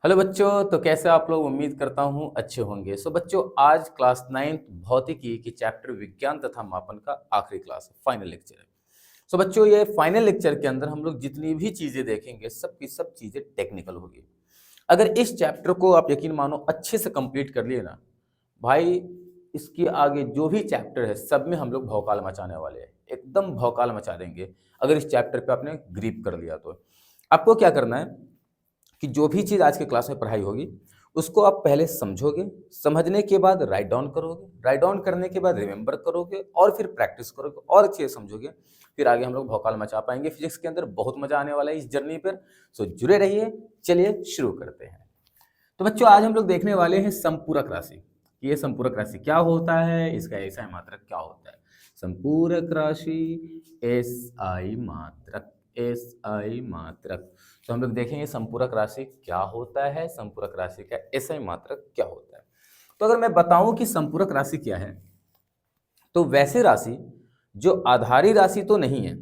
Hello बच्चों, तो कैसे आप लोग? उम्मीद करता हूँ अच्छे होंगे। सो बच्चों, आज क्लास 9th भौतिकी की चैप्टर विज्ञान तथा मापन का आखिरी क्लास है, फाइनल लेक्चर है। सो बच्चों, ये फाइनल लेक्चर के अंदर हम लोग जितनी भी चीज़ें देखेंगे सब की सब चीज़ें टेक्निकल होगी। अगर इस चैप्टर को आप यकीन मानो अच्छे से कंप्लीट कर लिए ना भाई, इसके आगे जो भी चैप्टर है सब में हम लोग भौकाल मचाने वाले हैं, एकदम भौकाल मचा देंगे। अगर इस चैप्टर पे आपने ग्रिप कर लिया तो आपको क्या करना है कि जो भी चीज़ आज के क्लास में पढ़ाई होगी उसको आप पहले समझोगे, समझने के बाद राइट डाउन करोगे, राइट डाउन करने के बाद रिमेंबर करोगे और फिर प्रैक्टिस करोगे और चीज़ें समझोगे। फिर आगे हम लोग भौकाल मचा पाएंगे। फिजिक्स के अंदर बहुत मजा आने वाला है इस जर्नी पर। सो जुड़े रहिए। चलिए शुरू करते हैं। तो बच्चों, आज हम लोग देखने वाले हैं संपूरक राशि। ये संपूरक राशि क्या होता है, इसका एसआई मात्रक क्या होता है। संपूरक राशि, एसआई मात्रक, एसआई मात्रक। तो हम लोग देखेंगे संपूरक राशि क्या होता है, संपूरक राशि का एसआई मात्रक क्या होता है। तो अगर मैं बताऊं कि संपूरक राशि क्या है, तो वैसे राशि जो आधारी राशि तो नहीं है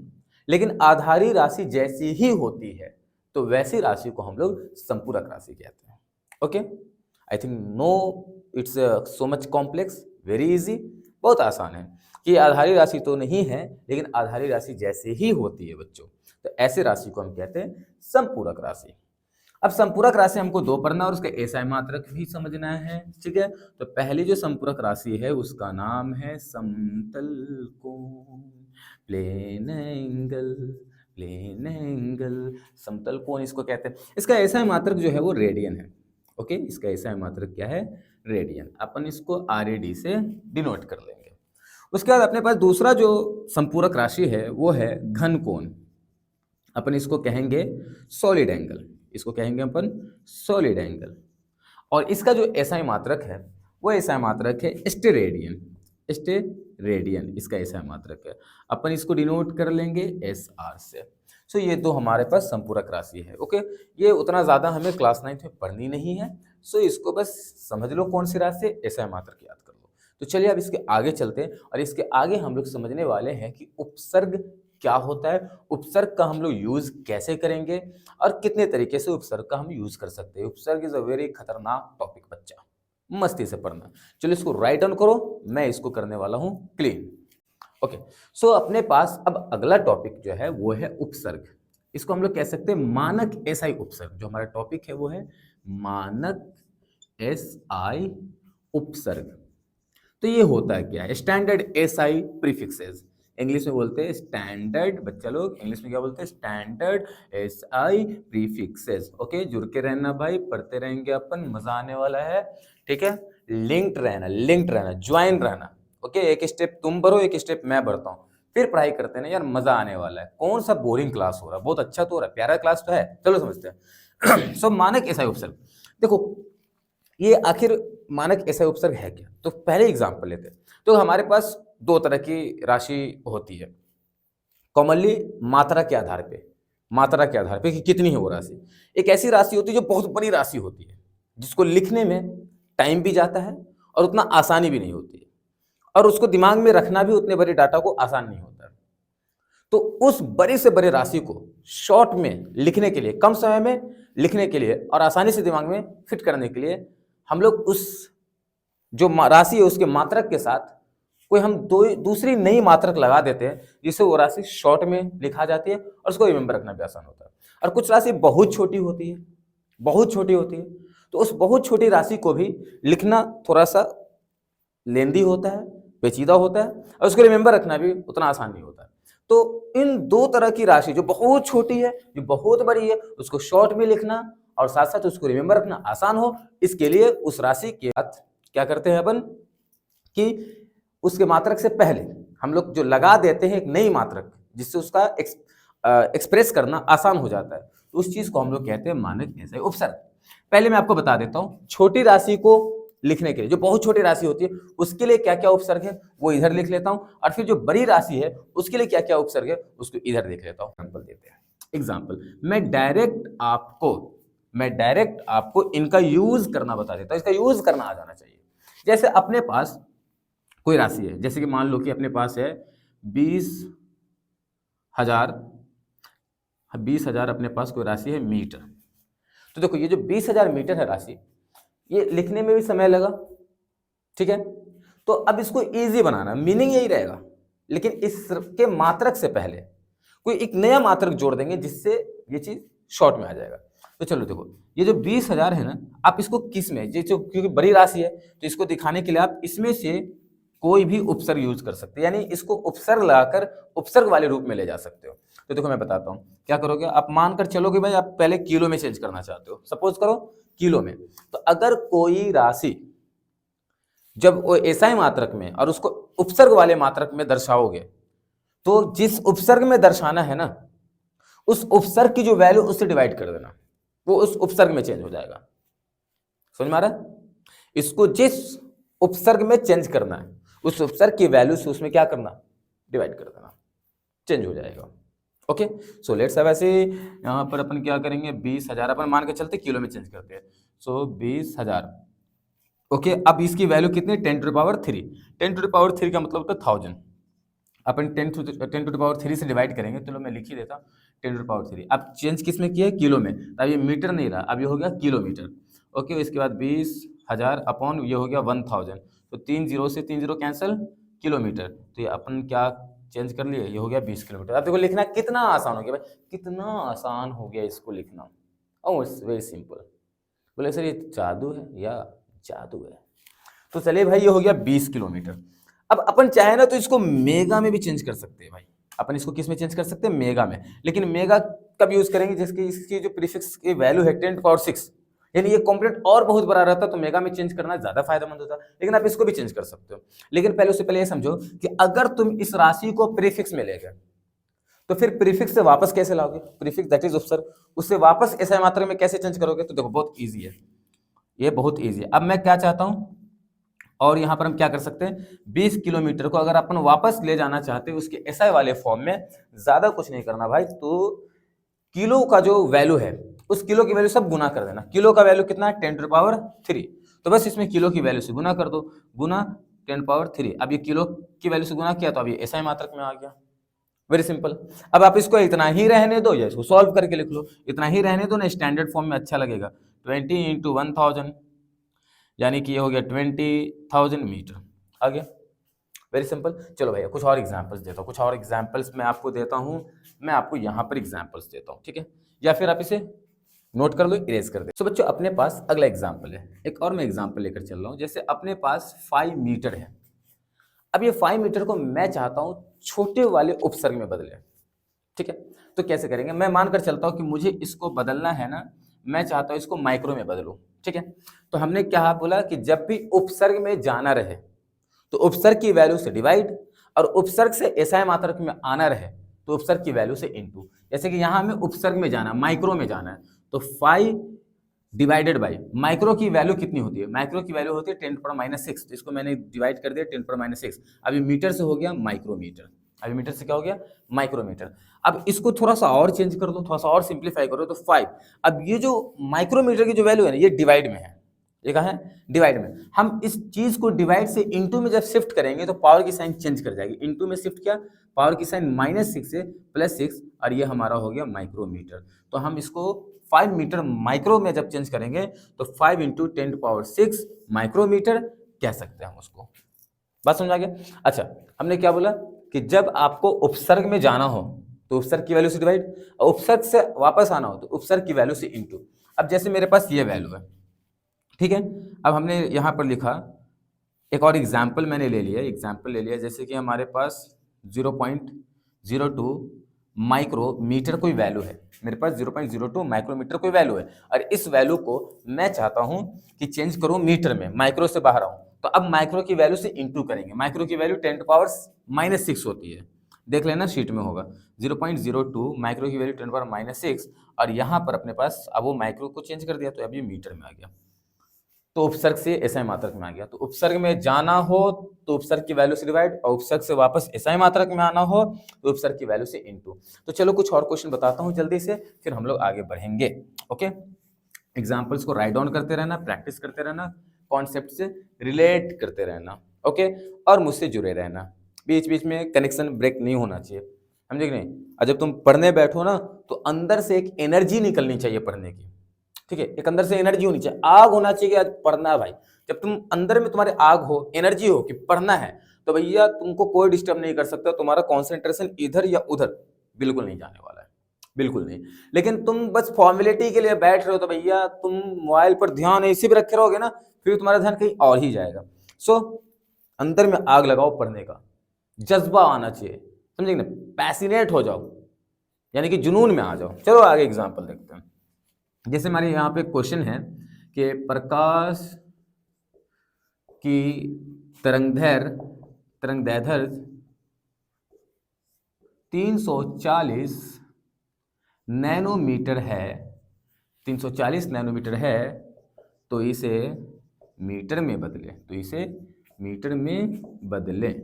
लेकिन आधारी राशि जैसी ही होती है, तो वैसी राशि को हम लोग संपूरक राशि कहते हैं। Okay, I think no it's so much complex, very easy, बहुत आसान है कि आधारी राशि तो नहीं है लेकिन आधारी राशि जैसे ही होती है बच्चों। तो ऐसे राशि को हम कहते हैं संपूरक राशि। अब संपूरक राशि हमको दो पढ़ना और उसका एसआई मात्रक भी समझना है, ठीक है। तो पहली जो संपूरक राशि है उसका नाम है समतल कोण, प्लेन एंगल, प्लेन एंगल, समतल कोण इसको कहते हैं। इसका एसआई मात्रक जो है वो रेडियन है। ओके, इसका एसआई मात्रक क्या है? रेडियन। अपन इसको आरएडी से डिनोट कर लेंगे। उसके बाद अपने पास दूसरा जो संपूरक राशि है वो है घन कोण। अपन इसको कहेंगे सॉलिड एंगल, इसको कहेंगे अपन सॉलिड एंगल। और इसका जो एसआई मात्रक है वो एसआई मात्रक है स्टेरेडियन, स्टेरेडियन इसका एसआई मात्रक है। अपन इसको डिनोट कर लेंगे एस आर से। सो ये तो हमारे पास संपूरक राशि है। ओके, ये उतना ज़्यादा हमें क्लास 9th में पढ़नी नहीं है। सो इसको बस समझ लो कौन सी राशि, एसआई मात्रक याद कर लो। तो चलिए अब इसके आगे चलते हैं और इसके आगे हम लोग समझने वाले हैं कि उपसर्ग क्या होता है, उपसर्ग का हम लोग यूज कैसे करेंगे और कितने तरीके से उपसर्ग का हम यूज कर सकते हैं। उपसर्ग इज अ वेरी खतरनाक टॉपिक बच्चा, मस्ती से पढ़ना। चलो इसको राइट डाउन करो, मैं इसको करने वाला हूं क्लीन। ओके, सो अपने पास अब अगला टॉपिक जो है वो है उपसर्ग। इसको हम लोग कह सकते हैं मानक एसआई उपसर्ग। जो हमारा टॉपिक है वो है मानक एसआई उपसर्ग। तो ये होता है क्या है? स्टैंडर्ड एसआई प्रीफिक्सेस, इंग्लिश में बोलते हैं स्टैंडर्ड। बच्चा लोग इंग्लिश में क्या बोलते हैं? Standard SI prefixes. ओके, जुड़ के रहना भाई, पढ़ते रहेंगे अपन, मजा आने वाला है, ठीक है। लिंक्ड रहना, लिंक्ड रहना, ज्वाइन रहना। ओके, एक स्टेप तुम भरो, एक स्टेप मैं भरता हूँ, फिर पढ़ाई करते हैं ना यार, मजा आने वाला है। कौन सा बोरिंग क्लास हो रहा है? बहुत अच्छा तो हो रहा है, प्यारा क्लास तो है। चलो समझते हैं। सो मानक एसआई उपसर्ग, देखो ये आखिर मानक एसआई उपसर्ग है क्या? तो पहले एग्जांपल लेते हैं। तो हमारे पास दो तरह की राशि होती है कॉमनली, मात्रा के आधार पे, मात्रा के आधार पे कि कितनी है वो राशि। एक ऐसी राशि होती है जो बहुत बड़ी राशि होती है, जिसको लिखने में टाइम भी जाता है और उतना आसानी भी नहीं होती है, और उसको दिमाग में रखना भी उतने बड़े डाटा को आसान नहीं होता है। तो उस बड़े से बड़े राशि को शॉर्ट में लिखने के लिए, कम समय में लिखने के लिए और आसानी से दिमाग में फिट करने के लिए हम लोग उस जो राशि है उसके मात्रक के साथ कोई हम दूसरी नई मात्रक लगा देते हैं, जिससे वो राशि शॉर्ट में लिखा जाती है और उसको रिमेंबर रखना भी आसान होता है। और कुछ राशि बहुत छोटी होती है, बहुत छोटी होती है, तो उस बहुत छोटी राशि को भी लिखना थोड़ा सा लेंदी होता है, पेचीदा होता है, और उसको रिमेंबर रखना भी उतना आसान नहीं होता है। तो इन दो तरह की राशि, जो बहुत छोटी है, जो बहुत बड़ी है, उसको शॉर्ट में लिखना और साथ साथ उसको रिमेंबर रखना आसान हो, इसके लिए उस राशि के साथ क्या करते हैं अपन कि उसके मात्रक से पहले हम लोग जो लगा देते हैं एक नई मात्रक, जिससे उसका एक्सप्रेस करना आसान हो जाता है, तो उस चीज को हम लोग कहते हैं मानक एसआई उपसर्ग। पहले मैं आपको बता देता हूं, छोटी राशि को लिखने के लिए, जो बहुत छोटी राशि होती है उसके लिए क्या क्या उपसर्ग है वो इधर लिख लेता हूं, और फिर जो बड़ी राशि है उसके लिए क्या क्या उपसर्ग है उसको इधर देख लेता हूं। एग्जाम्पल देते हैं। एग्जाम्पल मैं डायरेक्ट आपको इनका यूज करना बता देता हूं, इसका यूज करना आ जाना चाहिए। जैसे अपने पास कोई राशि है, जैसे कि मान लो कि अपने पास है 20,000, 20,000 अपने पास कोई राशि है मीटर। तो देखो ये जो 20,000 मीटर है राशि, ये लिखने में भी समय लगा, ठीक है। तो अब इसको इजी बनाना, मीनिंग यही रहेगा, लेकिन इसके मात्रक से पहले कोई एक नया मात्रक जोड़ देंगे जिससे ये चीज शॉर्ट में आ जाएगा। तो चलो देखो, ये जो 20,000 है ना, आप इसको किस में, ये जो क्योंकि बड़ी राशि है तो इसको दिखाने के लिए आप इसमें से कोई भी उपसर्ग यूज कर सकते हैं, यानी इसको उपसर्ग लगाकर उपसर्ग वाले रूप में ले जा सकते हो। तो देखो मैं बताता हूँ क्या करोगे, आप मानकर चलो कि भाई आप पहले किलो में चेंज करना चाहते हो, सपोज करो किलो में। तो अगर कोई राशि जब वो एसआई मात्रक में और उसको उपसर्ग वाले मात्रक में दर्शाओगे, तो जिस उपसर्ग में दर्शाना है ना, उस उपसर्ग की जो वैल्यू उससे डिवाइड कर देना, वो उस उपसर्ग में चेंज हो जाएगा। समझ में आ रहा है? इसको जिस उपसर्ग में चेंज करना है, उस उपसर्ग की वैल्यू से उसमें क्या करना, डिवाइड कर देना, चेंज हो जाएगा। ओके, सो लेट्स अब ऐसे यहाँ पर अपन क्या करेंगे, 20,000 अपन मान के चलते किलो में चेंज करते हैं। So 20,000, okay. अब इसकी वैल्यू कितनी, 10 to the power 3। 10 to the power 3 का मतलब होता है 1000। अपन 10 टू द पावर 3 से डिवाइड करेंगे, चलो मैं लिख ही देता, 10 टू द पावर 3। अब चेंज किस में किया है, किलो में, तो अब ये मीटर नहीं रहा, अब ये हो गया किलोमीटर। ओके, इसके बाद 20,000 अपॉन ये हो गया 1000, तो 3 जीरो से 3 जीरो कैंसिल, किलोमीटर। तो ये अपन क्या चेंज कर लिए, ये हो गया 20 किलोमीटर। अब देखो लिखना कितना आसान हो गया भाई, कितना आसान हो गया इसको लिखना। Oh it's very simple. बोले सर ये जादू है, या जादू है। तो चलिए भाई, ये हो गया 20 किलोमीटर। अब अपन चाहे ना तो इसको मेगा में भी चेंज कर सकते हैं भाई, अपन इसको किस में चेंज कर सकते हैं, मेगा में। लेकिन मेगा कब यूज करेंगे, जिसकी इसकी जो प्रीफिक्स की वैल्यू है 10 पावर 6, यानी ये कॉम्प्लेक्स और बहुत बड़ा रहता तो मेगा में चेंज करना ज्यादा फायदेमंद होता, लेकिन आप इसको भी चेंज कर सकते हो। लेकिन पहले उससे पहले ये समझो कि अगर तुम इस राशि को प्रीफिक्स में ले गए, तो फिर प्रीफिक्स से वापस कैसे लाओगे, प्रीफिक्स दैट इज उपसर्ग, उससे वापस ऐसा मात्रा में कैसे चेंज करोगे। तो देखो बहुत ईजी है, ये बहुत ईजी है। अब मैं क्या चाहता हूं, और यहां पर हम क्या कर सकते हैं, 20 किलोमीटर को अगर अपन वापस ले जाना चाहते हैं उसके एसआई वाले फॉर्म में, ज्यादा कुछ नहीं करना भाई। तो किलो का जो वैल्यू है, उस किलो की वैल्यू सब गुना कर देना। किलो का वैल्यू कितना है, 10 टू द पावर 3, तो बस इसमें किलो की वैल्यू से गुना कर दो, गुना 10 पावर 3। अब ये किलो की वैल्यू से गुना किया तो अब ये एसआई मात्रक में आ गया, वेरी सिंपल। अब आप इसको इतना ही रहने दो या इसको सॉल्व करके लिख लो, इतना ही रहने दो ना, स्टैंडर्ड फॉर्म में अच्छा लगेगा। 20 इंटू 1000, यानी कि ये हो गया 20,000 मीटर, आ गया, वेरी सिंपल। चलो भैया कुछ और एग्जांपल्स देता हूँ, कुछ और एग्जांपल्स मैं आपको देता हूँ, मैं आपको यहाँ पर एग्जांपल्स देता हूँ, ठीक है, या फिर आप इसे नोट कर लो, इरेज कर दे। तो बच्चों अपने पास अगला एग्जाम्पल है, एक और मैं एग्जाम्पल लेकर चल रहा हूँ। जैसे अपने पास 5 मीटर है। अब ये 5 मीटर को मैं चाहता हूँ छोटे वाले उपसर्ग में बदले, ठीक है। तो कैसे करेंगे, मैं मानकर चलता हूँ कि मुझे इसको बदलना है ना, मैं चाहता हूँ इसको माइक्रो में बदलूं, ठीक है। तो हमने क्या बोला कि जब भी उपसर्ग में जाना रहे तो उपसर्ग की वैल्यू से डिवाइड, और उपसर्ग से एसआई मात्रक में आना रहे तो उपसर्ग की वैल्यू से इनटू। जैसे कि यहाँ हमें उपसर्ग में जाना, माइक्रो में जाना है, तो 5 डिवाइडेड बाई माइक्रो की वैल्यू कितनी होती है, माइक्रो की वैल्यू होती है 10⁻⁻6, तो इसको मैंने डिवाइड कर दिया 10⁻⁶। अभी मीटर से हो गया माइक्रोमीटर, अभी मीटर से क्या हो गया, माइक्रोमीटर। अब इसको थोड़ा सा और चेंज कर दो, थोड़ा सा और सिंप्लीफाई करो तो 5। अब ये जो माइक्रोमीटर की जो वैल्यू है ना, ये डिवाइड में है, ये कहाँ है, डिवाइड में। हम इस चीज को डिवाइड से इनटू में जब शिफ्ट करेंगे तो पावर की साइन चेंज कर जाएगी, इनटू में शिफ्ट किया, पावर की साइन -6 से +6, और ये हमारा हो गया माइक्रोमीटर। तो हम इसको 5 मीटर माइक्रो में जब चेंज करेंगे तो 5 इंटू 10⁻⁶ माइक्रोमीटर कह सकते हैं हम उसको। बात समझ आ गया। अच्छा, हमने क्या बोला कि जब आपको उपसर्ग में जाना हो तो उपसर्ग की वैल्यू से डिवाइड, और उपसर्ग से वापस आना हो तो उपसर्ग की वैल्यू से इनटू। अब जैसे मेरे पास ये वैल्यू है, ठीक है। अब हमने यहाँ पर लिखा, एक और एग्जाम्पल मैंने ले लिया, एग्जाम्पल ले लिया, जैसे कि हमारे पास 0.02 माइक्रोमीटर कोई वैल्यू है, मेरे पास 0.02 माइक्रोमीटर कोई वैल्यू है, और इस वैल्यू को मैं चाहता हूं कि चेंज करूं मीटर में, माइक्रो से बाहर आऊं। तो अब माइक्रो की वैल्यू से इंटू करेंगे, माइक्रो की वैल्यू 10⁻⁻6 होती है, देख लेना शीट में होगा 0.02 माइक्रो की वैल्यू 10⁻⁻6, और यहाँ पर अपने पास अब वो माइक्रो को चेंज कर दिया तो अब ये मीटर में आ गया, तो उपसर्ग से एसआई मात्रक में आ गया। तो उपसर्ग में जाना हो तो उपसर्ग की वैल्यू से डिवाइड, और उपसर्ग से वापस एसआई मात्रक में आना हो तो उपसर्ग की वैल्यू से इनटू। तो चलो कुछ और क्वेश्चन बताता हूं जल्दी से, फिर हम लोग आगे बढ़ेंगे। ओके, एग्जांपल्स को राइट डाउन करते रहना, प्रैक्टिस करते रहना, कॉन्सेप्ट से रिलेट करते रहना, ओके, और मुझसे जुड़े रहना, बीच बीच में कनेक्शन ब्रेक नहीं होना चाहिए, समझे कि नहीं। और जब तुम पढ़ने बैठो ना तो अंदर से एक एनर्जी निकलनी चाहिए पढ़ने की, ठीक है, एक अंदर से एनर्जी होनी चाहिए, आग होना चाहिए कि आज पढ़ना है भाई। जब तुम अंदर में तुम्हारे आग हो, एनर्जी हो कि पढ़ना है, तो भैया तुमको कोई डिस्टर्ब नहीं कर सकता, तुम्हारा कॉन्सेंट्रेशन इधर या उधर बिल्कुल नहीं जाने वाला है, बिल्कुल नहीं। लेकिन तुम बस फॉर्मेलिटी के लिए बैठ रहे हो तो भैया तुम मोबाइल पर ध्यान इसी पर रखे रहोगे ना, फिर तुम्हारा ध्यान कहीं और ही जाएगा। सो अंदर में आग लगाओ, पढ़ने का जज्बा आना चाहिए, समझे ना, पैसिनेट हो जाओ, यानी कि जुनून में आ जाओ। चलो आगे एग्जाम्पल देखते हैं। जैसे हमारे यहाँ पे क्वेश्चन है कि प्रकाश की तरंगदैर्घ्य 340 नैनोमीटर है, 340 नैनोमीटर है, तो इसे मीटर में बदले, तो इसे मीटर में बदले,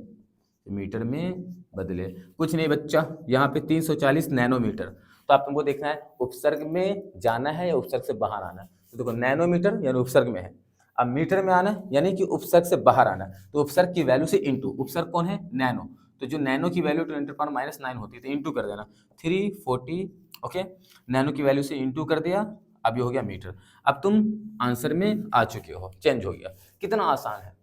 मीटर में बदले। कुछ नहीं बच्चा, यहाँ पे 340 नैनोमीटर, तो आप तुमको देखना है उपसर्ग में जाना है या उपसर्ग से बाहर आना है। तो देखो नैनोमीटर यानी उपसर्ग में है, अब मीटर में आना है यानी कि उपसर्ग से बाहर आना है। तो उपसर्ग की वैल्यू से इंटू, उपसर्ग कौन है, नैनो, तो जो नैनो की वैल्यू 10⁻⁹ होती है तो इंटू कर देना 340। ओके, नैनो की वैल्यू से इंटू कर दिया, अब ये हो गया मीटर। अब तुम आंसर में आ चुके हो, चेंज हो गया। कितना आसान है।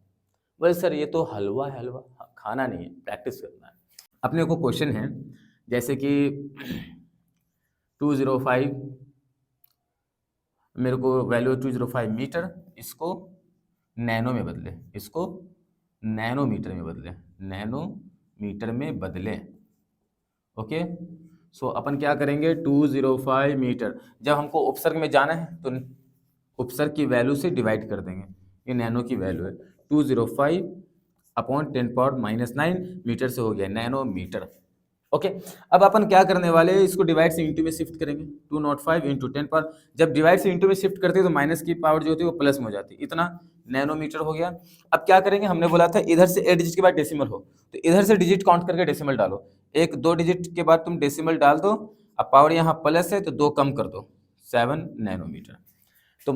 बोले सर ये तो हलवा है, हलवा खाना नहीं है, प्रैक्टिस करना है। अपने को क्वेश्चन है जैसे कि 205, मेरे को वैल्यू 205 मीटर, इसको नैनो में बदले, इसको नैनोमीटर में बदले, नैनोमीटर में बदले। ओके, सो अपन क्या करेंगे, 205 मीटर, जब हमको उपसर्ग में जाना है तो उपसर्ग की वैल्यू से डिवाइड कर देंगे, ये नैनो की वैल्यू है, 205/10⁻⁹ मीटर से हो गया नैनोमीटर। ओके, अब अपन क्या करने वाले हैं, इसको डिवाइड से इंटू में शिफ्ट करेंगे, 205 इंटू 10 पर, जब डिवाइड से इंटू में शिफ्ट करते हैं तो माइनस की पावर जो होती है वो प्लस में हो जाती है, इतना नैनोमीटर हो गया। अब क्या करेंगे, हमने बोला था इधर से 8 डिजिट के बाद डेसिमल हो, तो इधर से डिजिट काउंट करके डेसिमल डालो, 1-2 डिजिट के बाद तुम डेसिमल डाल दो, अब पावर यहाँ प्लस है तो 2 कम कर दो, 7 नैनोमीटर। तो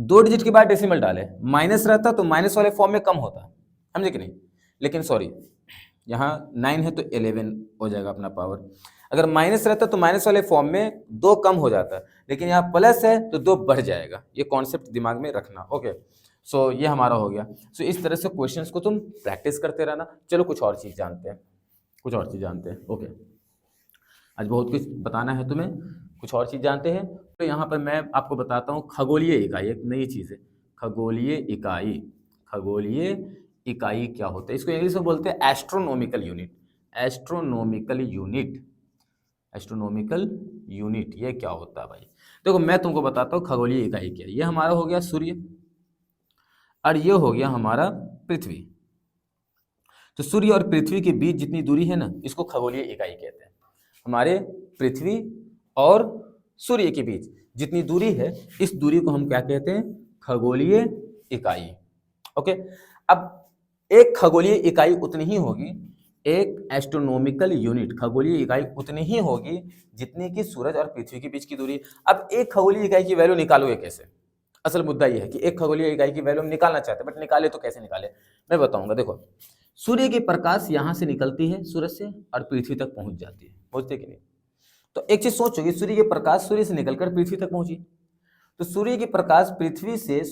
2 डिजिट के बाद डेसिमल डाले, माइनस रहता तो माइनस वाले फॉर्म में कम होता, समझे कि नहीं, लेकिन सॉरी यहाँ 9 है तो 11 हो जाएगा अपना पावर। अगर माइनस रहता तो माइनस वाले फॉर्म में 2 कम हो जाता, लेकिन यहाँ प्लस है तो 2 बढ़ जाएगा, ये कॉन्सेप्ट दिमाग में रखना। ओके, सो ये हमारा हो गया। सो इस तरह से क्वेश्चंस को तुम प्रैक्टिस करते रहना। चलो कुछ और चीज़ जानते हैं, कुछ और चीज़ जानते हैं। ओके, आज बहुत कुछ बताना है तुम्हें, कुछ और चीज़ जानते हैं। तो यहाँ पर मैं आपको बताता हूँ खगोलीय इकाई, एक नई चीज़ है खगोलीय इकाई। खगोलीय इकाई क्या होता है, इसको इंग्लिश में बोलते हैं astronomical unit. Astronomical unit, astronomical unit ये क्या होता है भाई। देखो मैं तुमको बताता हूँ खगोलीय इकाई क्या है। ये हमारा हो गया सूर्य और ये हो गया हमारा पृथ्वी। तो सूर्य और पृथ्वी के बीच जितनी दूरी है ना, इसको खगोलीय इकाई कहते हैं। हमारे पृथ्वी और सूर्य के बीच जितनी दूरी है, इस दूरी को हम क्या कहते हैं, खगोलीय इकाई। ओके, अब एक खगोलीय इकाई उतनी ही होगी, एक एस्ट्रोनॉमिकल यूनिट खगोलीय इकाई उतनी ही होगी जितनी कि सूरज और पृथ्वी के बीच की दूरी। अब एक खगोलीय इकाई की वैल्यू निकालोगे कैसे, असल मुद्दा यह है कि एक खगोलीय इकाई की वैल्यू हम निकालना चाहते हैं, बट निकाले तो कैसे निकाले, मैं बताऊंगा। देखो सूर्य की प्रकाश यहाँ से निकलती है सूरज से और पृथ्वी तक पहुंच जाती है, पहुंचते कि नहीं। तो एक चीज सोचो कि सूर्य की प्रकाश सूर्य से निकलकर पृथ्वी तक पहुंची, तो सूर्य की प्रकाश पृथ्वी से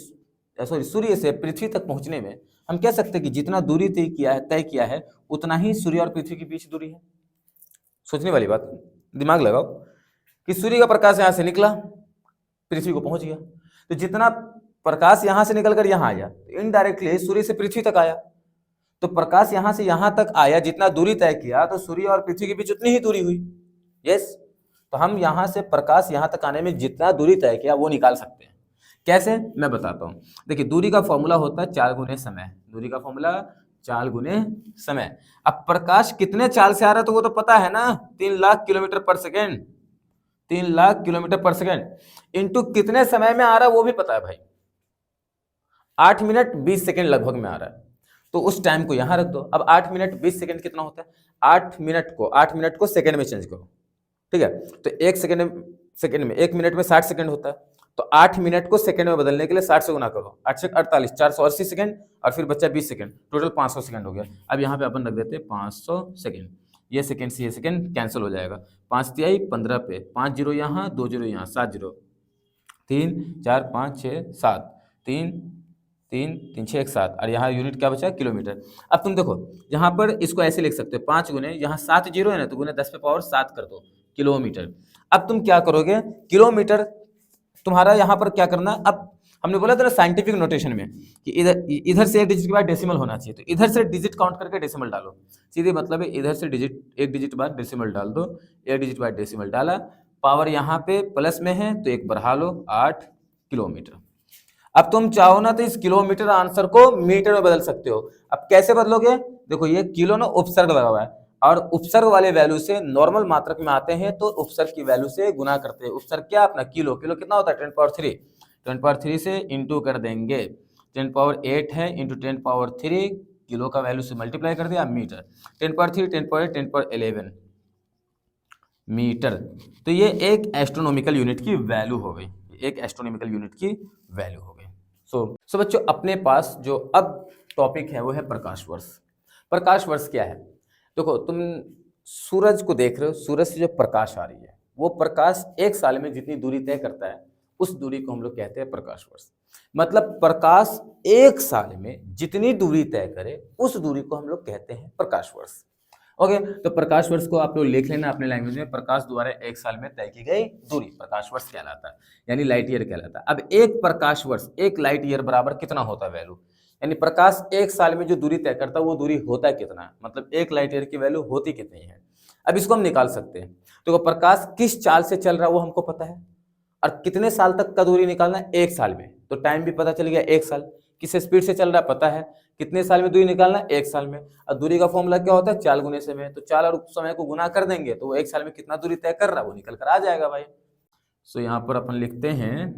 सूर्य से पृथ्वी तक पहुंचने में हम कह सकते हैं कि जितना दूरी तय किया है उतना ही सूर्य और पृथ्वी के बीच दूरी है। सोचने वाली बात, दिमाग लगाओ कि सूर्य का प्रकाश यहाँ से निकला, पृथ्वी को पहुंच गया, तो जितना प्रकाश यहाँ से निकलकर यहाँ आया, इनडायरेक्टली सूर्य से पृथ्वी तक आया। तो प्रकाश यहाँ से यहाँ तक आया, जितना दूरी तय किया, तो सूर्य और पृथ्वी के बीच उतनी ही दूरी हुई। यस, तो हम यहाँ से प्रकाश यहाँ तक आने में जितना दूरी तय किया वो निकाल सकते हैं। कैसे, मैं बताता हूँ। देखिए दूरी का फॉर्मूला होता है 4 गुने समय। दूरी का फॉर्मूला 4 गुने समय। अब प्रकाश कितने चाल से आ रहा है तो वो तो पता है ना, 3 लाख किलोमीटर पर सेकेंड, 3 लाख किलोमीटर पर सेकेंड इंटू कितने समय में आ रहा है वो भी पता है भाई, 8 मिनट 20 सेकेंड लगभग में आ रहा है। तो उस टाइम को यहां रख दो। अब 8 मिनट 20 सेकेंड कितना होता है, 8 मिनट को सेकेंड में चेंज करो, ठीक है। तो 1 सेकेंड में 1 मिनट में 60 सेकेंड होता है, तो 8 मिनट को सेकेंड में बदलने के लिए 60 से गुना करो, 8 से 48, 480 सेकेंड और फिर बच्चा 20 सेकेंड, टोटल 500 सेकेंड हो गया। अब यहाँ पे अपन रख देते हैं 500 सेकेंड। ये सेकेंड से ये सेकेंड कैंसिल हो जाएगा, 5 तिहाई 15 पे 5 जीरो यहाँ 2 जीरो यहाँ 7 जीरो 3 4 5 6 7, 3 3 3 6 1 7, और यहाँ यूनिट क्या बचा, किलोमीटर। अब तुम देखो यहाँ पर इसको ऐसे लिख सकते हो, 5 गुने यहाँ 7 जीरो है ना, तो गुने 10 पे पावर 7 कर दो, किलोमीटर। अब तुम क्या करोगे, किलोमीटर तुम्हारा यहाँ पर क्या करना, अब हमने बोला था ना साइंटिफिक नोटेशन में कि इधर इधर से एक डिजिट के बाद डेसिमल होना चाहिए, तो इधर से डिजिट काउंट करके डेसिमल डालो, सीधे मतलब है इधर से डिजिट, एक डिजिट बाद डेसिमल डाल दो, एक डिजिट बाद डेसिमल डाला, पावर यहाँ पे प्लस में है तो एक बढ़ा लो, 8 किलोमीटर। अब तुम चाहो ना तो इस किलोमीटर आंसर को मीटर में बदल सकते हो। अब कैसे बदलोगे, देखो ये किलो ना उपसर्ग लगा हुआ है, और उपसर्ग वाले वैल्यू से नॉर्मल मात्रक में आते हैं तो उपसर्ग की वैल्यू से गुना करते हैं। उपसर्ग क्या अपना, किलो, किलो कितना होता है 10 पावर 3, 10 पावर 3 से इंटू कर देंगे, 10 पावर 8 है इंटू 10 पावर 3, किलो का वैल्यू से मल्टीप्लाई कर दिया, metre, 10 power 3 10 power 8 10 power 11 metre. तो ये एक एस्ट्रोनॉमिकल यूनिट की वैल्यू हो गई, एक एस्ट्रोनॉमिकल यूनिट की वैल्यू हो गई। सो बच्चों अपने पास जो अब टॉपिक है वो है प्रकाश वर्ष। प्रकाश वर्ष क्या है, देखो तुम सूरज को देख रहे हो, सूरज से जो प्रकाश आ रही है वो प्रकाश एक साल में जितनी दूरी तय करता है उस दूरी को हम लोग कहते हैं प्रकाश वर्ष। मतलब प्रकाश एक साल में जितनी दूरी तय करे उस दूरी को हम लोग कहते हैं प्रकाश वर्ष। ओके, तो प्रकाश वर्ष को आप लोग लिख लेना अपने लैंग्वेज में, प्रकाश द्वारा एक साल में तय की गई दूरी प्रकाश वर्ष कहलाता है, यानी लाइट ईयर कहलाता है। अब एक प्रकाश वर्ष, एक लाइट ईयर बराबर कितना होता है वैल्यू, यानी प्रकाश एक साल में जो दूरी तय करता है वो दूरी होता है कितना, मतलब एक लाइट ईयर की वैल्यू होती कितनी है। अब इसको हम निकाल सकते हैं, तो प्रकाश किस चाल से चल रहा है वो हमको पता है, और कितने साल तक का दूरी निकालना है, एक साल में, तो टाइम भी पता चल गया, एक साल। किस स्पीड से चल रहा है पता है, कितने साल में दूरी निकालना है, एक साल में। और दूरी का फॉर्मूला क्या होता है, 4 गुने समय, तो 4 और समय को गुना कर देंगे तो वो एक साल में कितना दूरी तय कर रहा है वो निकल कर आ जाएगा भाई। सो यहाँ पर अपन लिखते हैं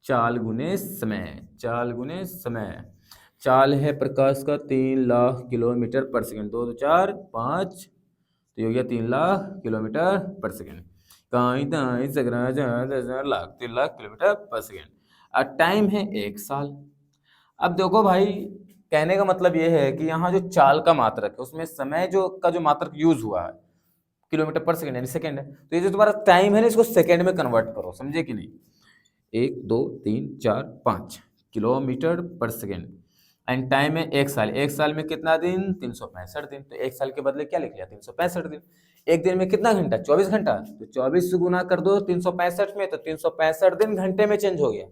4 गुने समय, 4 गुने समय। चाल है प्रकाश का 3 लाख किलोमीटर पर सेकंड, 2 2 4 5, तो ये हो गया 3 लाख किलोमीटर पर सेकंड, कहीं दाई सगरा जहाँ 10,000 लाख 3 लाख किलोमीटर पर सेकंड। और टाइम है एक साल। अब देखो भाई कहने का मतलब ये है कि यहाँ जो चाल का मात्रक है उसमें समय जो का जो मात्रक यूज हुआ है किलोमीटर पर सेकंड यानी सेकंड है, तो ये जो तुम्हारा टाइम है ना इसको सेकंड में कन्वर्ट करो, समझे कि नहीं। 1 2 3 4 5 किलोमीटर पर सेकंड, एंड टाइम है एक साल, एक साल में कितना दिन, 365 दिन, तो एक साल के बदले क्या लिख लिया, 365 दिन। एक दिन में कितना घंटा, 24 घंटा, तो 24 से गुना कर दो 365 में, तो 365 दिन घंटे में चेंज हो गया।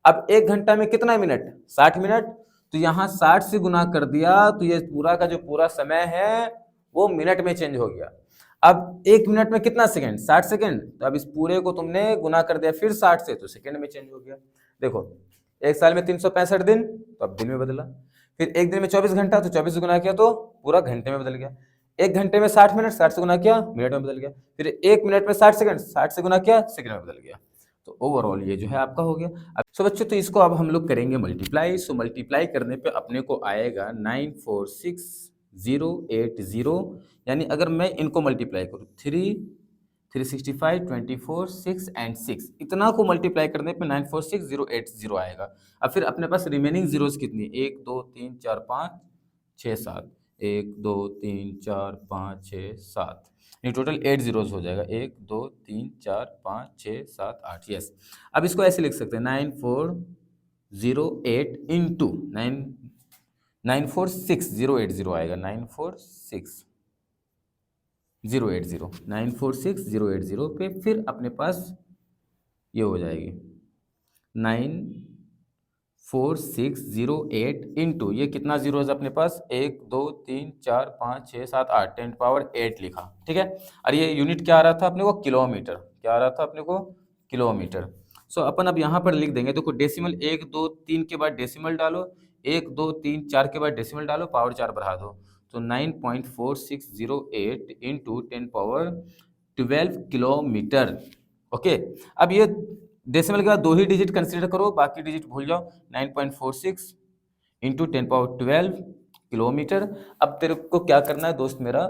अब एक घंटा में कितना मिनट, 60 मिनट, तो यहाँ 60 से गुना कर दिया तो ये पूरा का जो पूरा समय है वो मिनट में चेंज हो गया। अब एक मिनट में कितना सेकंड, 60 सेकंड, तो अब इस पूरे को तुमने गुना कर दिया फिर 60 से, तो सेकंड में चेंज हो गया। देखो एक साल में 365 दिन, तो अब दिन में बदला। फिर एक दिन में 24 घंटा, तो 24 से गुना किया तो पूरा घंटे में बदल गया। एक घंटे में 60 मिनट, 60 से गुना किया मिनट में बदल गया। फिर एक मिनट में 60 सेकंड, 60 से गुना किया सेकंड में बदल गया। तो ओवरऑल ये जो है आपका हो गया। अब सो बच्चों तो इसको अब हम लोग करेंगे मल्टीप्लाई। सो मल्टीप्लाई करने पे अपने को आएगा 946,080, यानी अगर मैं इनको मल्टीप्लाई करूँ 3 365 24 6 एंड 6, इतना को मल्टीप्लाई करने पे 946,080 आएगा। अब फिर अपने पास रिमेनिंग जीरोस कितनी, 1 2 3 4 5 6 7, 1 2 3 4 5 6 7, ये टोटल 8 जीरोस हो जाएगा, 1 2 3 4 5 6 7 8, यस। अब इसको ऐसे लिख सकते हैं 9408 इंटू 946,080 आएगा, 946,080 पे फिर अपने पास ये हो जाएगी 94608 इंटू ये कितना जीरो है अपने पास, 1 2 3 4 5 6 7 8, 10 पावर 8 लिखा, ठीक है। और ये यूनिट क्या आ रहा था अपने को, किलोमीटर, क्या आ रहा था अपने को, किलोमीटर। सो अपन अब यहाँ पर लिख देंगे, देखो डेसिमल 1 2 3 के बाद डेसिमल डालो, 1 2 3 4 के बाद डेसिमल डालो, पावर 4 बढ़ा दो, तो 9.4608 इंटू 10 पावर 12 किलोमीटर। ओके, अब ये डेसिमल के बाद 2 ही डिजिट कंसीडर करो, बाकी डिजिट भूल जाओ। 9.46 इंटू 10 पावर 12 किलोमीटर। अब तेरे को क्या करना है दोस्त मेरा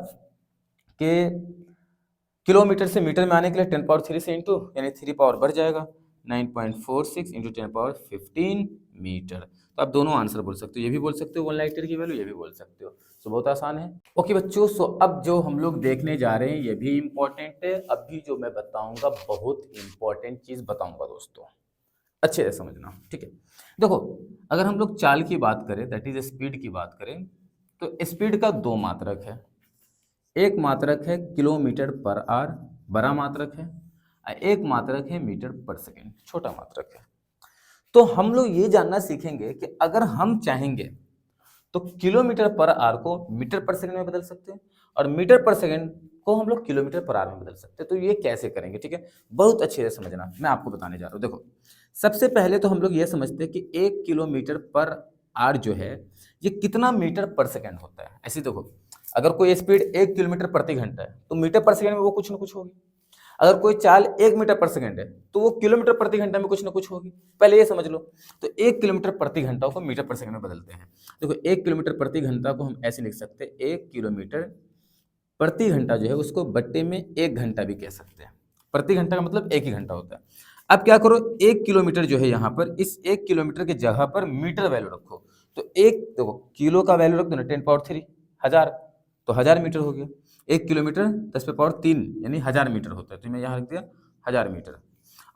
कि किलोमीटर से मीटर में आने के लिए 10 पावर 3 से इंटू, यानी 3 पावर बढ़ जाएगा, 9.46 इंटू 10 पावर 15 मीटर। तो आप दोनों आंसर बोल सकते हो, ये भी बोल सकते हो 1 लाइट ईयर की वैल्यू, ये भी बोल सकते हो। सो बहुत आसान है। ओके बच्चों, सो अब जो हम लोग देखने जा रहे हैं ये भी इम्पोर्टेंट है। अभी जो मैं बताऊंगा बहुत इम्पोर्टेंट चीज बताऊंगा दोस्तों। अच्छे से समझना, ठीक है। देखो, अगर हम लोग चाल की बात करें, दैट इज स्पीड की बात करें, तो स्पीड का दो मात्रक है। एक मात्रक है किलोमीटर पर आवर, बड़ा मात्रक है, और एक मात्रक है मीटर पर सेकेंड, छोटा मात्रक है। तो हम लोग ये जानना सीखेंगे कि अगर हम चाहेंगे तो किलोमीटर पर आवर को मीटर पर सेकंड में बदल सकते हैं, और मीटर पर सेकंड को हम लोग किलोमीटर पर आवर में बदल सकते हैं। तो ये कैसे करेंगे, ठीक है, बहुत अच्छे से समझना, मैं आपको बताने जा रहा हूँ। देखो, सबसे पहले तो हम लोग ये समझते हैं कि 1 किलोमीटर पर आवर जो है ये कितना मीटर पर सेकंड होता है। ऐसे देखो, अगर कोई स्पीड 1 किलोमीटर प्रति घंटा है तो मीटर पर सेकंड में वो कुछ ना कुछ होगी। अगर कोई चाल 1 मीटर पर सेकंड है तो वो किलोमीटर प्रति घंटा में कुछ ना कुछ होगी। पहले ये समझ लो। तो 1 किलोमीटर प्रति घंटा को मीटर पर सेकंड में बदलते हैं। देखो, 1 किलोमीटर प्रति घंटा को हम ऐसे लिख सकते हैं, 1 किलोमीटर प्रति घंटा जो है उसको बट्टे में 1 घंटा भी कह सकते हैं। प्रति घंटा का मतलब 1 ही घंटा होता है। अब क्या करो, 1 किलोमीटर जो है यहाँ पर, इस 1 किलोमीटर की जगह पर मीटर वैल्यू रखो। तो एक देखो, किलो का वैल्यू रख दो ना 10 पावर 3, 1000, तो 1000 मीटर हो गया। 1 किलोमीटर 10 पावर 3 यानी 1000 मीटर होता है, तो मैं यहाँ रख दिया 1000 मीटर।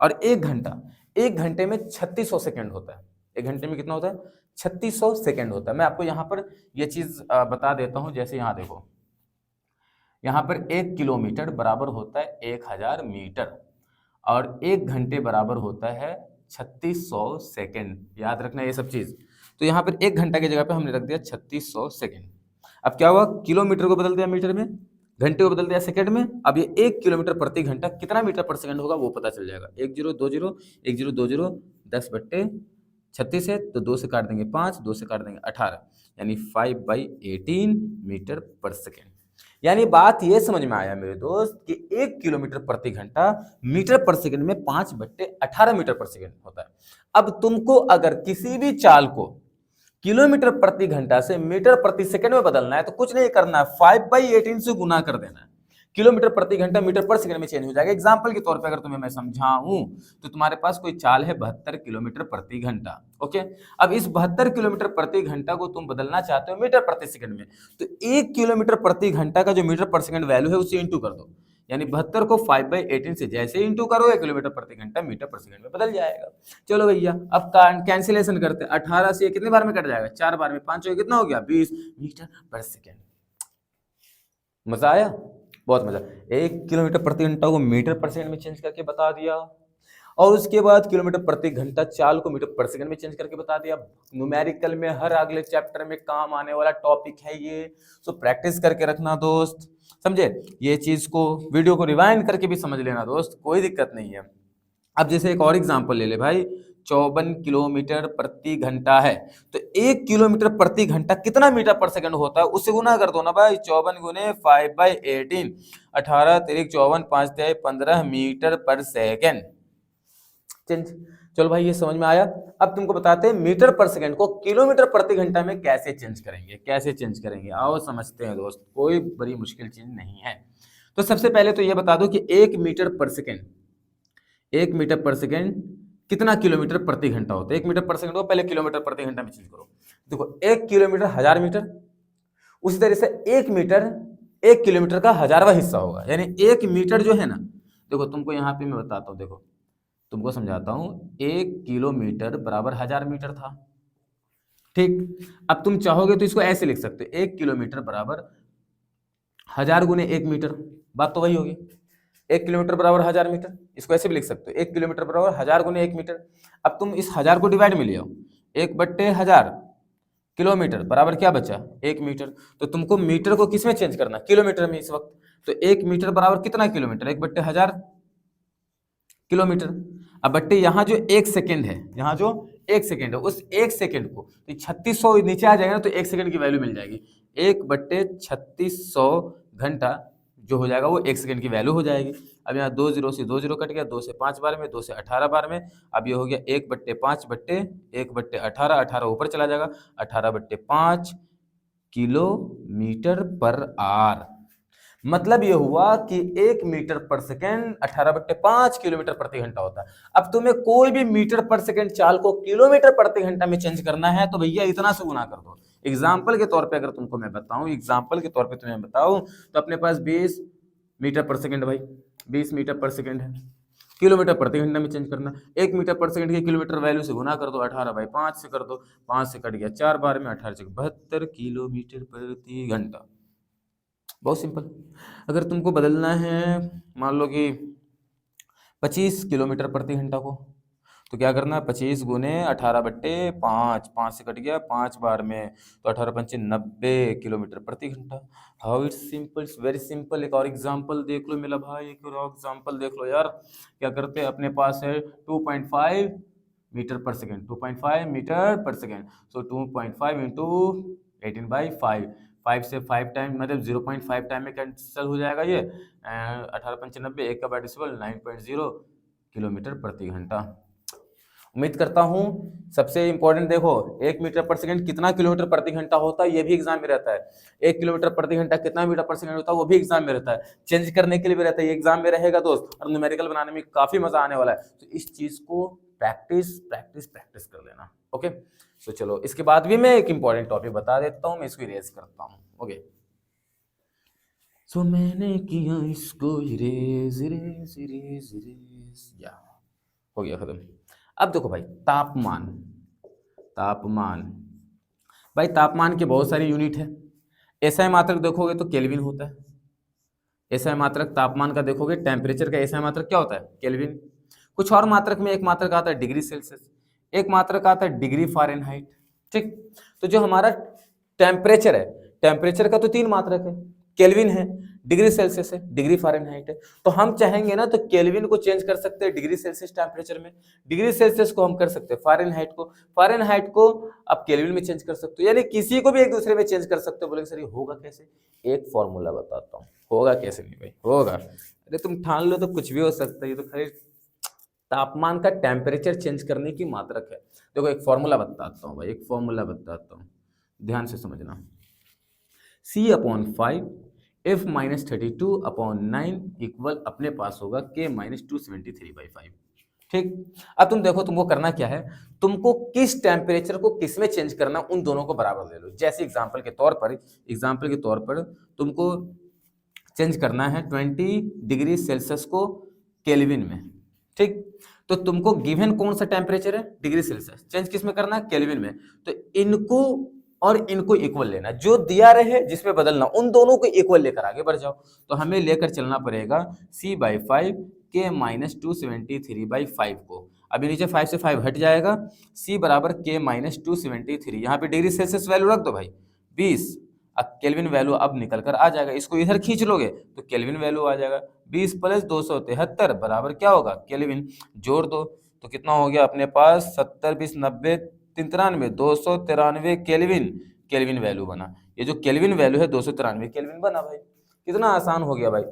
और 1 घंटा, 1 घंटे में 3600 सेकेंड होता है। 1 घंटे में कितना होता है? 3600 सेकेंड होता है। मैं आपको यहाँ पर ये चीज बता देता हूँ। जैसे यहाँ देखो, यहाँ पर 1 किलोमीटर बराबर होता है 1000 मीटर, और 1 घंटे बराबर होता है 3600 सेकेंड। याद रखना ये सब चीज। तो यहाँ पर 1 घंटा की जगह पे हमने रख दिया 3600 सेकेंड। अब क्या हुआ, किलोमीटर को बदल दिया मीटर में, घंटे को बदल दिया सेकंड में। अब ये 1 किलोमीटर प्रति घंटा कितना मीटर पर सेकंड होगा वो पता चल जाएगा। 1020 10 है, तो 2 से काट देंगे 5, 2 से काट देंगे 18, यानी 5/18 मीटर पर सेकेंड। यानी बात ये समझ में आया मेरे दोस्त कि 1 किलोमीटर प्रति घंटा मीटर पर सेकंड में 5/18 मीटर पर सेकंड होता है। अब तुमको अगर किसी भी चाल को किलोमीटर प्रति घंटा से मीटर प्रति सेकंड में बदलना है तो कुछ नहीं करना है, 5/18 से गुना कर देना है। किलोमीटर प्रति घंटा मीटर पर सेकंड में चेंज हो जाएगा। एग्जांपल के तौर पे अगर तुम्हें मैं समझाऊं तो तुम्हारे पास कोई चाल है 72 किलोमीटर प्रति घंटा, ओके। अब इस 72 किलोमीटर प्रति घंटा को तुम बदलना चाहते हो मीटर प्रति सेकंड में, तो 1 किलोमीटर प्रति घंटा का जो मीटर पर सेकंड वैल्यू है उसे इंटू कर दो। यानी 72 को 5/18 से जैसे इंटू करो 1 किलोमीटर प्रति घंटा मीटर पर सेकंड में बदल जाएगा। चलो भैया, अब कैंसिलेशन करते हैं। 18 से कितने बार में कट जाएगा? 4 बार में। 5 कितना हो गया? 20 मीटर पर सेकंड। मजा आया? बहुत मजा। 1 किलोमीटर प्रति घंटा को मीटर पर सेकंड में चेंज करके बता दिया, और उसके बाद किलोमीटर प्रति घंटा चाल को मीटर पर सेकंड में चेंज करके बता दिया। न्यूमेरिकल में हर अगले चैप्टर में काम आने वाला टॉपिक है ये, सो प्रैक्टिस करके रखना दोस्त, समझे? ये चीज को वीडियो को रिवाइंड करके भी समझ लेना दोस्त, कोई दिक्कत नहीं है। अब जैसे एक और एग्जांपल ले ले भाई, 54 किलोमीटर प्रति घंटा है, तो 1 किलोमीटर प्रति घंटा कितना मीटर पर सेकंड होता है उससे गुना कर दो ना भाई। 54 गुने 5/18, 18 तिरिक 54, 5 तिहाई 15 मीटर पर सेकंड। चेंज। चलो भाई, ये समझ में आया। अब तुमको बताते हैं मीटर पर सेकंड को किलोमीटर प्रति घंटा में कैसे चेंज करेंगे। कैसे चेंज करेंगे आओ समझते हैं दोस्त, कोई बड़ी मुश्किल चीज नहीं है। तो सबसे पहले तो ये बता दो कि 1 मीटर पर सेकंड कितना किलोमीटर प्रति घंटा होता है। 1 मीटर पर सेकंड को पहले किलोमीटर प्रति घंटा में चेंज करो। देखो, 1 किलोमीटर 1000 मीटर, उसी तरह से 1 मीटर 1 किलोमीटर का 1000वां हिस्सा होगा। यानी 1 मीटर जो है ना, देखो तुमको यहाँ पे मैं बताता हूँ, देखो तुमको समझाता हूँ। 1 किलोमीटर बराबर 1000 मीटर था, ठीक। अब तुम चाहोगे तो इसको ऐसे लिख सकते हो, 1 किलोमीटर बराबर 1000 गुने 1 मीटर, बात तो वही होगी। 1 किलोमीटर बराबर 1000 मीटर, इसको ऐसे भी लिख सकते हो, 1 किलोमीटर बराबर 1000 गुने 1 मीटर। अब तुम इस 1000 को डिवाइड में ले आओ, 1/1000 किलोमीटर बराबर क्या बचा? 1 मीटर। तो तुमको मीटर को किस में चेंज करना? किलोमीटर में इस वक्त। तो 1 मीटर बराबर कितना किलोमीटर? 1/1000 किलोमीटर। अब बट्टे यहाँ जो 1 सेकेंड है, यहाँ जो 1 सेकेंड है, उस 1 सेकेंड को 3600 नीचे आ जाएगा ना, तो 1 सेकेंड की वैल्यू मिल जाएगी। 1/3600 घंटा जो हो जाएगा वो 1 सेकेंड की वैल्यू हो जाएगी। अब यहाँ 2 0 से 2 0 कट गया, 2 से 5 बार में, 2 से 18 बार में। अब ये हो गया 1/5/1/18, 18 ऊपर चला जाएगा, 18/5 किलोमीटर पर आवर। मतलब ये हुआ कि 1 मीटर पर सेकेंड 18/5 किलोमीटर प्रति घंटा होता है। अब तुम्हें कोई भी मीटर पर सेकेंड चाल को किलोमीटर प्रति घंटा में चेंज करना है तो भैया इतना से गुना कर दो। एग्जाम्पल के तौर पे अगर तुमको मैं बताऊं, एग्जाम्पल के तौर पे तुम्हें बताऊं, तो अपने पास 20 मीटर पर सेकेंड भाई, 20 मीटर पर सेकेंड है। किलोमीटर प्रति घंटा में चेंज करना। 1 मीटर पर सेकंड के किलोमीटर वैल्यू से गुना कर दो, 18/5 से कर दो, 5 से कट गया 4 बार में, 18×72 किलोमीटर प्रति घंटा। बहुत सिंपल। अगर तुमको बदलना है मान लो कि 25 किलोमीटर प्रति घंटा को, तो क्या करना है, 25 गुने 18/5, 5 से कट गया 5 बार में, तो 18×5 90 किलोमीटर प्रति घंटा। How it's simple, it's very simple. एक और एग्जांपल देख लो मेरा भाई, एक और एग्जांपल देख लो यार। क्या करते हैं, अपने पास है 2.5 मीटर पर सेकेंड, 2.5 मीटर पर सेकेंड। सो 2.5 इंटू 18/5, 5 से 5 टाइम मतलब 0.5 टाइम में कैंसिल हो जाएगा ये। 18×5 90, 1 का पार्टिसिपल 9.0 किलोमीटर प्रति घंटा। उम्मीद करता हूं सबसे इंपॉर्टेंट देखो, 1 मीटर पर सेकंड कितना किलोमीटर प्रति घंटा होता है ये भी एग्जाम में रहता है। 1 किलोमीटर प्रति घंटा कितना मीटर पर सेकंड होता है वो भी एग्जाम में रहता है। चेंज करने के लिए भी रहता है, ये एग्जाम में रहेगा दोस्त, और न्यूमेरिकल बनाने में काफी मजा आने वाला है। तो इस चीज को प्रैक्टिस प्रैक्टिस प्रैक्टिस कर लेना। ओके, तो चलो इसके बाद भी मैं एक इंपॉर्टेंट टॉपिक बता देता हूँ, मैं इसको इरेज करता हूँ। ओके, सो मैंने किया इसको इरेज इरेज इरेज इरेज, या हो गया खत्म। अब देखो भाई, तापमान। तापमान भाई, तापमान के बहुत सारी यूनिट है। एसआई मात्रक देखोगे तो केल्विन होता है। एसआई मात्रक तापमान का देखोगे, टेम्परेचर का एसआई मात्रक क्या होता है, केल्विन। कुछ और मात्रक में एक मात्रक आता है डिग्री सेल्सियस, एक मात्रक आता है डिग्री फ़ारेनहाइट। ठीक, तो जो हमारा टेम्परेचर है, टेम्परेचर का तो 3 मात्रक है, केल्विन है, डिग्री सेल्सियस है, डिग्री फ़ारेनहाइट है। तो हम चाहेंगे ना तो केल्विन को चेंज कर सकते हैं डिग्री सेल्सियस टेम्परेचर में, डिग्री सेल्सियस को हम कर सकते हैं फ़ारेनहाइट को, फ़ारेनहाइट को आप केल्विन में चेंज कर सकते हो, यानी किसी को भी एक दूसरे में चेंज कर सकते हो। बोलेंगे सर ये होगा कैसे, एक फॉर्मूला बताता हूँ। होगा कैसे नहीं भाई, होगा, अरे तुम ठान लो तो कुछ भी हो सकता है, ये तो खाली तापमान का टेम्परेचर चेंज करने की मात्रक है। देखो एक फॉर्मूला बताता हूँ भाई, एक फॉर्मूला बताता हूँ, ध्यान से समझना। C/5 F-32/9 इक्वल अपने पास होगा K-273/5। ठीक, अब तुम देखो तुमको करना क्या है, तुमको किस टेम्परेचर को किस में चेंज करना, उन दोनों को बराबर ले लो। जैसे एग्जांपल के तौर पर तुमको चेंज करना है 20 डिग्री सेल्सियस को केल्विन में। ठीक, तो तुमको गिवन कौन सा टेम्परेचर है, डिग्री सेल्सियस, चेंज किस में करना है, केल्विन में। तो इनको और इनको इक्वल लेना, जो दिया रहे जिसमें बदलना, उन दोनों को इक्वल लेकर आगे बढ़ जाओ। तो हमें लेकर चलना पड़ेगा C/5 K-273/5 को। अभी नीचे 5 से 5 हट जाएगा, C बराबर K-273, यहाँ पे डिग्री सेल्सियस वैल्यू रख दो भाई 20, अब केल्विन वैल्यू अब निकल कर आ जाएगा, इसको इधर खींच लोगे तो केल्विन वैल्यू आ जाएगा। 20 + 273 बराबर क्या होगा, केल्विन। जोड़ दो तो कितना हो गया अपने पास, 70 20 90 93, 293 केल्विन, केल्विन वैल्यू बना। ये जो केल्विन वैल्यू है 293 केल्विन बना भाई। कितना आसान हो गया भाई।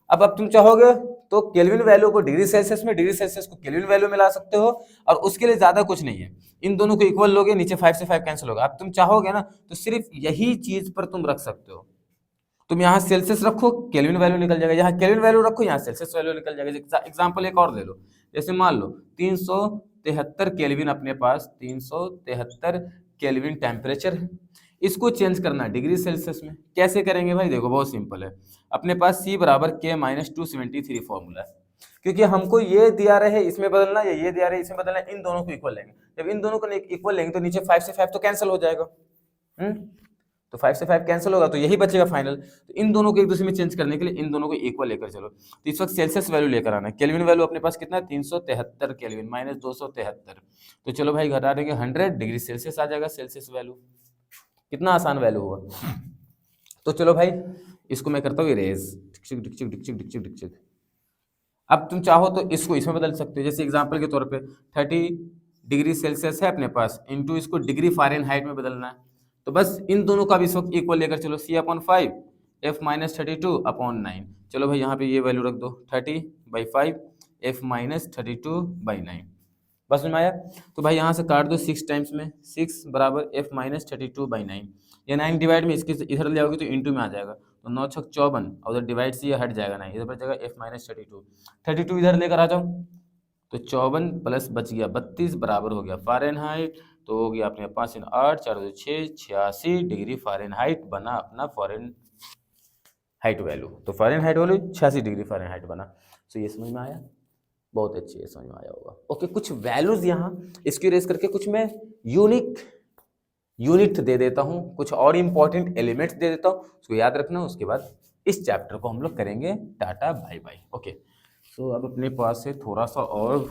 अब तुम चाहोगे तो केल्विन वैल्यू को डिग्री सेल्सियस में, डिग्री सेल्सियस को केल्विन वैल्यू में ला सकते हो, और उसके लिए ज्यादा कुछ नहीं है, इन दोनों को इक्वल लोगे, नीचे 5 से 5 कैंसिल होगा। अब तुम चाहोगे ना तो सिर्फ यही चीज पर तुम रख सकते हो, तुम यहाँ सेल्सियस रखो केल्विन वैल्यू निकल जाएगा, यहाँ केल्विन वैल्यू रखो यहाँ सेल्सियस वैल्यू निकल जाएगा। एग्जांपल एक और ले लो, जैसे मान लो 373 केल्विन अपने पास, 373 केल्विन टेम्परेचर है, इसको चेंज करना है डिग्री सेल्सियस में। कैसे करेंगे भाई, देखो बहुत सिंपल है। अपने पास C बराबर K-273 फॉर्मूला है, क्योंकि हमको ये दिया रहे इसमें बदलना, या ये दिया रहे इसमें बदलना, इन दोनों को इक्वल लेंगे। जब इन दोनों को इक्वल लेंगे तो नीचे 5 से 5 तो कैंसिल हो जाएगा, तो 5 से 5 कैंसिल होगा तो यही बचेगा फाइनल। तो इन दोनों को एक दूसरे में चेंज करने के लिए इन दोनों को इक्वल लेकर चलो। तो इस वक्त सेल्सियस वैल्यू लेकर आना है, केल्विन वैल्यू अपने पास कितना है, 373 केल्विन माइनस 273, तो चलो भाई घटा देंगे 100 डिग्री सेल्सियस आ जाएगा सेल्सियस वैल्यू। कितना आसान वैल्यू हुआ। तो चलो भाई इसको मैं करता हूँ इरेज, अब तुम चाहो तो इसको इसमें बदल सकते हो। जैसे एग्जांपल के तौर पे 30 डिग्री सेल्सियस है अपने पास, इंटू इसको डिग्री फ़ारेनहाइट में बदलना है, तो बस इन दोनों का भी इस वक्त इक्वल लेकर चलो। C/5 F-32/9, चलो भाई यहाँ पे ये वैल्यू रख दो 30/5 F-32/9, बस में आया। तो भाई यहाँ से काट दो 6 टाइम्स में, 6 बराबर F-32/9, ये 9 डिवाइड में इसके इधर ले आओगे तो इंटू में आ जाएगा, तो 9 छक 54, और उधर डिवाइड से ये हट जाएगा, नहीं इधर बच जाएगा F-32, 32 इधर लेकर आ जाओ, तो 54 प्लस बच गया 32 बराबर हो गया फ़ारेनहाइट, तो हो गया अपने पास 8 4 2 6 86 डिग्री फ़ारेनहाइट बना अपना फ़ारेनहाइट वैल्यू। तो फ़ारेनहाइट वैल्यू 86 डिग्री फ़ारेनहाइट बना। तो ये समझ में आया। बहुत अच्छी है, समझ में आया होगा। ओके, कुछ वैल्यूज यहाँ इसकी इरेज करके कुछ मैं यूनिट दे देता हूँ, कुछ और इंपॉर्टेंट एलिमेंट्स दे देता हूँ, उसको याद रखना। उसके बाद इस चैप्टर को हम लोग करेंगे टाटा बाय बाय। ओके, सो अब अपने पास से थोड़ा सा और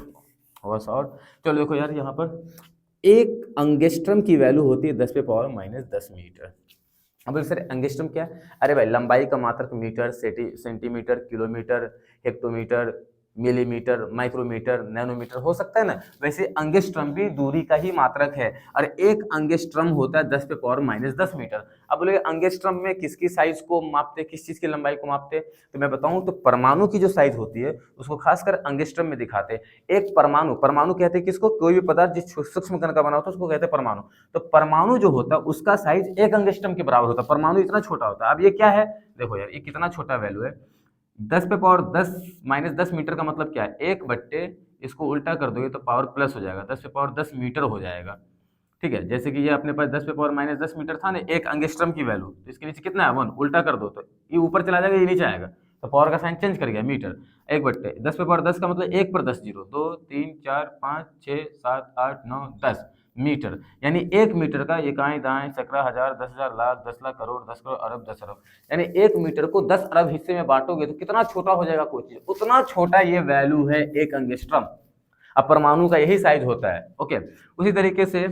चलो देखो यार, यहाँ पर एक अंगस्ट्रम की वैल्यू होती है 10 पे पावर माइनस 10 मीटर। अब सर एंगस्ट्रम क्या है? अरे भाई, लंबाई का मात्रक metre, centimetre, kilometre, hectometre, millimetre, micrometre, nanometre हो सकता है ना। वैसे अंगस्ट्रम भी दूरी का ही मात्रक है, और एक अंगस्ट्रम होता है 10 पे पावर माइनस 10 मीटर। अब बोले अंगस्ट्रम में किसकी साइज को मापते, किस चीज की लंबाई को मापते? तो मैं बताऊं तो परमाणु की जो साइज होती है उसको खासकर अंगस्ट्रम में दिखाते हैं। एक परमाणु कहते हैं किसको? कोई भी पदार्थ जिस सूक्ष्म कण का बना होता है उसको कहते हैं परमाणु। तो परमाणु जो होता है उसका साइज एक अंगस्ट्रम के बराबर होता है। परमाणु इतना छोटा होता है। अब ये क्या है? देखो यार, ये कितना छोटा वैल्यू है। 10 पे पावर 10 माइनस 10 मीटर का मतलब क्या है? एक बट्टे इसको उल्टा कर दोगे तो पावर प्लस हो जाएगा, 10 पे पावर 10 मीटर हो जाएगा। ठीक है, जैसे कि ये अपने पास 10 पे पावर माइनस 10 मीटर था ना, एक अंगस्ट्रम की वैल्यू, तो इसके नीचे कितना है? 1, उल्टा कर दो तो ये ऊपर चला जाएगा, ये नीचे आएगा, तो पावर का साइन चेंज कर गया, मीटर। एक बट्टे 10 पे पावर 10 का मतलब 1 पर 10 जीरो, 2 3 4 5 6 7 8 9 10 मीटर। यानी 1 मीटर का इकाई दाएं सैकड़ा हजार 10,000 लाख 10 लाख करोड़ 10 करोड़ अरब 10 अरब, यानी 1 मीटर को 10 अरब हिस्से में बांटोगे तो कितना छोटा हो जाएगा कोई चीज, उतना छोटा ये वैल्यू है एक अंगस्ट्रम। अब परमाणु का यही साइज होता है। ओके, उसी तरीके से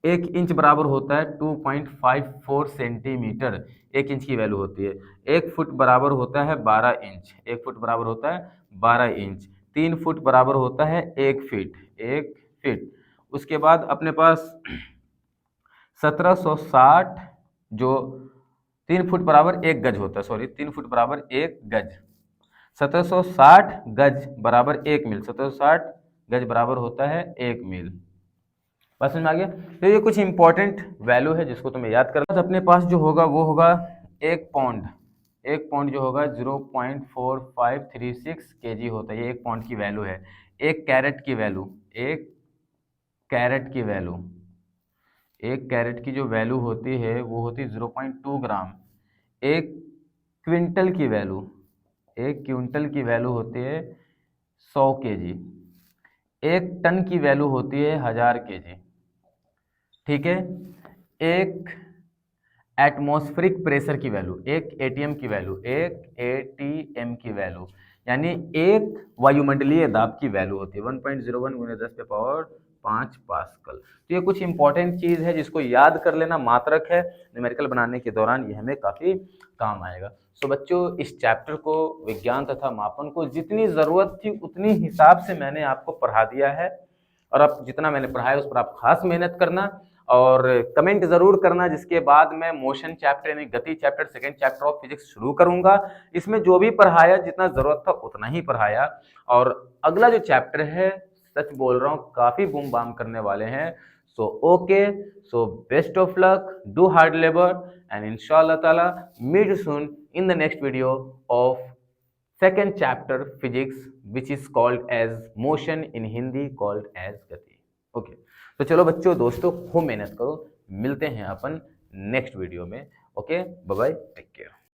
1 इंच बराबर होता है 2.54 सेंटीमीटर, 1 इंच की वैल्यू होती है। 1 फुट बराबर होता है 12 इंच, 1 फुट बराबर होता है 12 इंच। 3 फुट बराबर होता है 1 फीट, 1 फीट। उसके बाद अपने पास 1760 जो 3 फुट बराबर 1 गज होता है, सॉरी 3 फुट बराबर 1 गज, 1760 गज बराबर 1 मील, 1760 गज बराबर होता है 1 मील। बस समझ में आ गया? तो ये कुछ इंपॉर्टेंट वैल्यू है जिसको तुम्हें याद करना। अपने पास जो होगा वो होगा 1 पौंड, 1 पौंड जो होगा 0.4536 kg होता है, ये 1 पौंड की वैल्यू है। 1 कैरेट की वैल्यू, 1 कैरेट की वैल्यू, 1 कैरेट की जो वैल्यू होती है वो होती है 0.2 ग्राम। 1 क्विंटल की वैल्यू, 1 क्विंटल की वैल्यू होती है 100 kg। 1 टन की वैल्यू होती है 1000 kg। ठीक है, एक एटमॉस्फेरिक प्रेशर की वैल्यू, एक एटीएम की वैल्यू, एक एटीएम की वैल्यू यानी एक वायुमंडलीय दाब की वैल्यू होती है 1.01 गुने 10 पे पावर 5 पास्कल। तो ये कुछ इंपॉर्टेंट चीज है जिसको याद कर लेना, मात्रक है, न्यूमेरिकल बनाने के दौरान ये हमें काफी काम आएगा। सो बच्चों, इस चैप्टर को, विज्ञान तथा मापन को, जितनी जरूरत थी उतनी हिसाब से मैंने आपको पढ़ा दिया है, और अब जितना मैंने पढ़ाया उस पर आप खास मेहनत करना और कमेंट जरूर करना। जिसके बाद मैं मोशन चैप्टर यानी गति chapter, second chapter of physics शुरू करूंगा। इसमें जो भी पढ़ाया, जितना जरूरत था उतना ही पढ़ाया, और अगला जो चैप्टर है, सच बोल रहा हूँ, काफी बूम बाम करने वाले हैं। So okay, so best of luck, do hard labour, and इंशाल्लाह ताला meet soon in the next video of second chapter physics, which is called as motion, in Hindi called as गति। Okay, तो चलो बच्चों, दोस्तों, खूब मेहनत करो, मिलते हैं अपन नेक्स्ट वीडियो में। Okay, bye bye, take care.